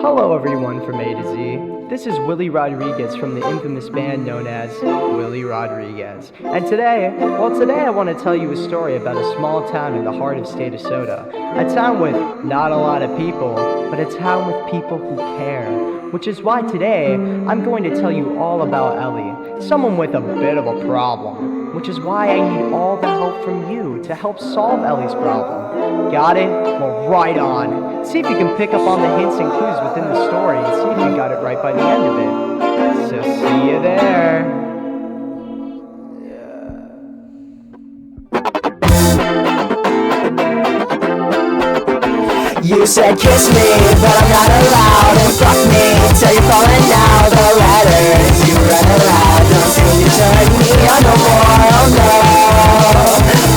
Hello everyone from A to Z. This is Willy Rodriguez from the infamous band known as Willy Rodriguez. And today I want to tell you a story about a small town in the heart of stateasota. A town with not a lot of people, but a town with people who care. Which is why today I'm going to tell you all about Ellie, someone with a bit of a problem. Which is why I need all the help from you to help solve Ellie's problem. Got it? Well, right on. See if you can pick up on the hints and clues within the story and see if you got it right by the end of it. So see you there. You said kiss me, but I'm not allowed. And fuck me, till you're falling now. The letters you read aloud don't seem to turn me on no more. Oh no,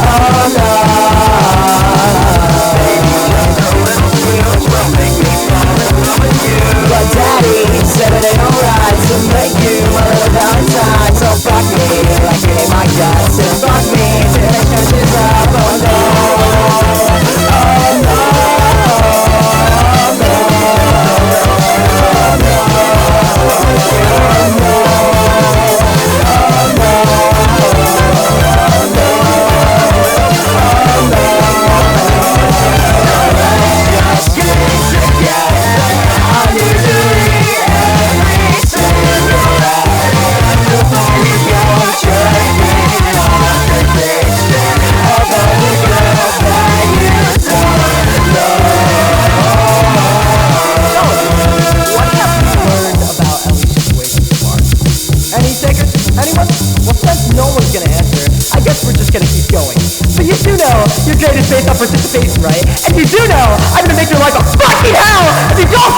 oh no. Baby, just a little skills will make me fall in love with you. But daddy said it ain't alright to make you my little valentine. So fuck me like it ain't my guts. And fuck me till it changes up. Oh no, oh no. Anyone? Well, since no one's gonna answer, I guess we're just gonna keep going. But you do know your grade is based on participation, right? And you do know I'm gonna make your life a fucking hell if you don't